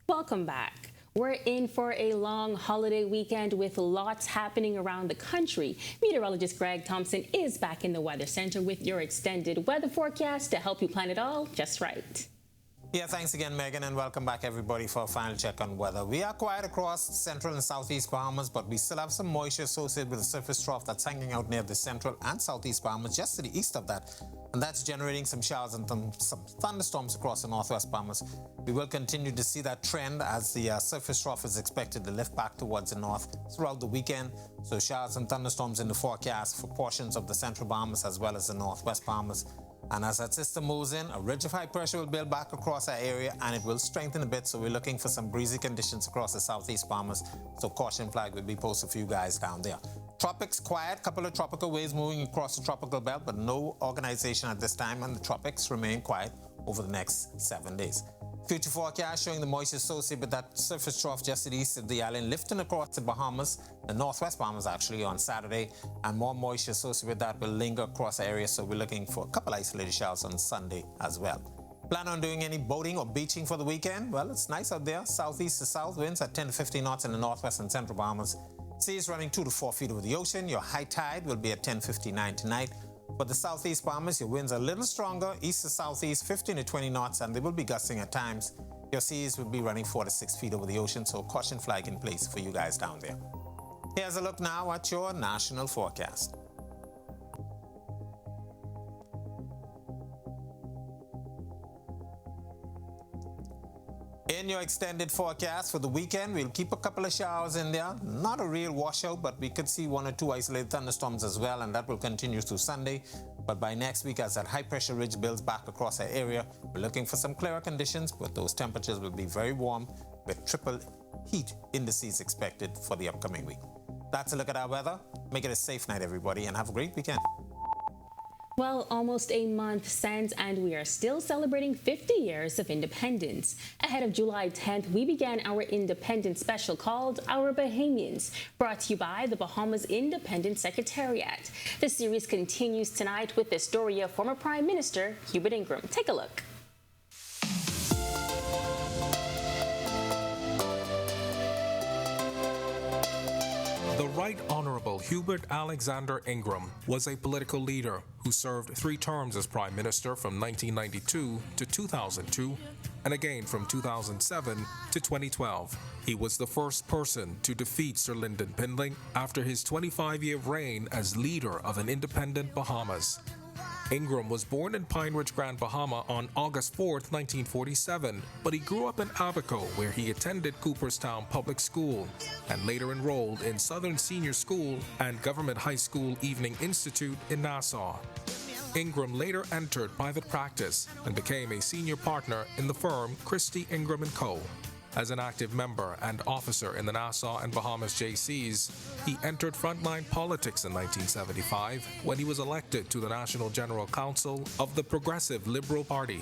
Welcome back. We're in for a long holiday weekend with lots happening around the country. Meteorologist Greg Thompson is back in the Weather Center with your extended weather forecast to help you plan it all just right. Yeah, thanks again, Megan, and welcome back, everybody, for a final check on weather. We are quiet across central and southeast Bahamas, but we still have some moisture associated with the surface trough that's hanging out near the central and southeast Bahamas, just to the east of that. And that's generating some showers and some thunderstorms across the northwest Bahamas. We will continue to see that trend as the surface trough is expected to lift back towards the north throughout the weekend. So showers and thunderstorms in the forecast for portions of the central Bahamas as well as the northwest Bahamas. And as that system moves in, a ridge of high pressure will build back across our area and it will strengthen a bit. So we're looking for some breezy conditions across the southeast Bahamas. So caution flag will be posted for you guys down there. Tropics quiet, couple of tropical waves moving across the tropical belt, but no organization at this time, and the tropics remain quiet over the next 7 days. Future forecast showing the moisture associated with that surface trough just to the east of the island, lifting across the Bahamas, the northwest Bahamas actually, on Saturday, and more moisture associated with that will linger across the area, so we're looking for a couple isolated showers on Sunday as well. Plan on doing any boating or beaching for the weekend? Well, it's nice out there. Southeast to south winds at 10 to 15 knots in the northwest and central Bahamas. Seas running 2 to 4 feet over the ocean. Your high tide will be at 10:59 tonight. For the southeast Bahamas, your winds are a little stronger, east to southeast, 15 to 20 knots, and they will be gusting at times. Your seas will be running 4 to 6 feet over the ocean, so caution flag in place for you guys down there. Here's a look now at your national forecast. In your extended forecast for the weekend, we'll keep a couple of showers in there. Not a real washout, but we could see 1 or 2 isolated thunderstorms as well, and that will continue through Sunday. But by next week, as that high-pressure ridge builds back across our area, we're looking for some clearer conditions, but those temperatures will be very warm with triple heat indices expected for the upcoming week. That's a look at our weather. Make it a safe night, everybody, and have a great weekend. Well, almost a month since, and we are still celebrating 50 years of independence. Ahead of July 10th, we began our independence special called Our Bahamians, brought to you by the Bahamas Independence Secretariat. The series continues tonight with the story of former Prime Minister Hubert Ingram. Take a look. The Right Honorable Hubert Alexander Ingram was a political leader who served 3 terms as Prime Minister from 1992 to 2002 and again from 2007 to 2012. He was the first person to defeat Sir Lyndon Pindling after his 25-year reign as leader of an independent Bahamas. Ingram was born in Pine Ridge, Grand Bahama on August 4, 1947, but he grew up in Abaco, where he attended Cooperstown Public School and later enrolled in Southern Senior School and Government High School Evening Institute in Nassau. Ingram later entered private practice and became a senior partner in the firm Christie Ingram & Co. As an active member and officer in the Nassau and Bahamas JCs, he entered frontline politics in 1975 when he was elected to the National General Council of the Progressive Liberal Party.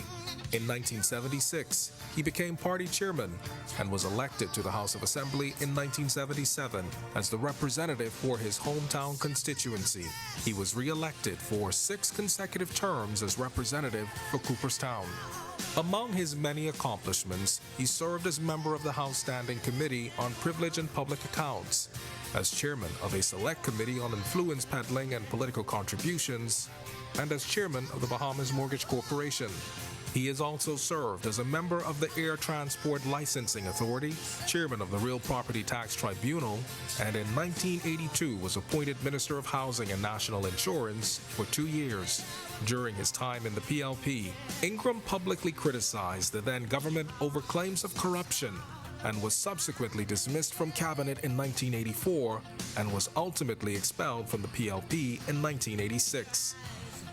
In 1976, he became party chairman and was elected to the House of Assembly in 1977 as the representative for his hometown constituency. He was re-elected for 6 consecutive terms as representative for Cooperstown. Among his many accomplishments, he served as member of the House Standing Committee on Privilege and Public Accounts, as chairman of a select committee on influence peddling and political contributions, and as chairman of the Bahamas Mortgage Corporation. He has also served as a member of the Air Transport Licensing Authority, chairman of the Real Property Tax Tribunal, and in 1982 was appointed Minister of Housing and National Insurance for 2 years. During his time in the PLP, Ingram publicly criticized the then government over claims of corruption and was subsequently dismissed from cabinet in 1984 and was ultimately expelled from the PLP in 1986.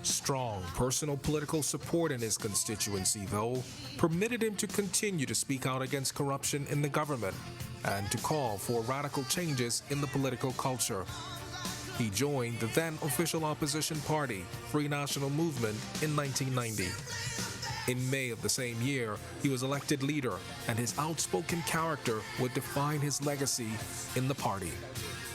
Strong personal political support in his constituency, though, permitted him to continue to speak out against corruption in the government and to call for radical changes in the political culture. He joined the then official opposition party, Free National Movement, in 1990. In May of the same year, he was elected leader, and his outspoken character would define his legacy in the party.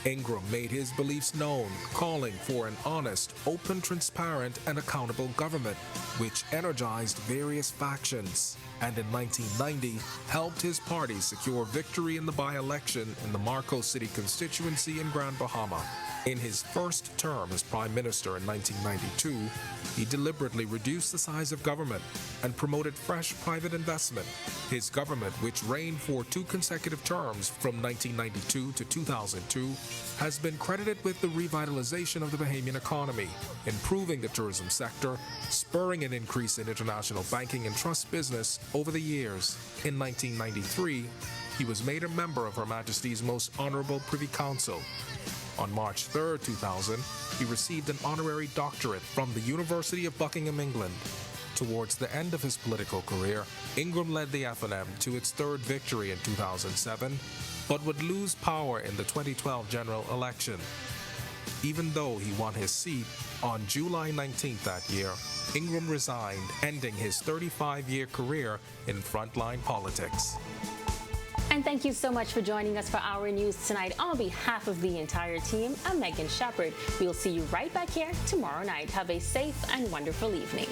Ingram made his beliefs known, calling for an honest, open, transparent, and accountable government, which energized various factions, and in 1990 helped his party secure victory in the by-election in the Marco City constituency in Grand Bahama. In his first term as Prime Minister in 1992, he deliberately reduced the size of government and promoted fresh private investment. His government, which reigned for 2 consecutive terms from 1992 to 2002, has been credited with the revitalization of the Bahamian economy, improving the tourism sector, spurring an increase in international banking and trust business over the years. In 1993, he was made a member of Her Majesty's Most Honorable Privy Council. On March 3, 2000, he received an honorary doctorate from the University of Buckingham, England. Towards the end of his political career, Ingram led the FNM to its 3rd victory in 2007, but would lose power in the 2012 general election. Even though he won his seat on July 19th that year, Ingram resigned, ending his 35-year career in frontline politics. And thank you so much for joining us for Our News tonight. On behalf of the entire team, I'm Megan Shepard. We'll see you right back here tomorrow night. Have a safe and wonderful evening.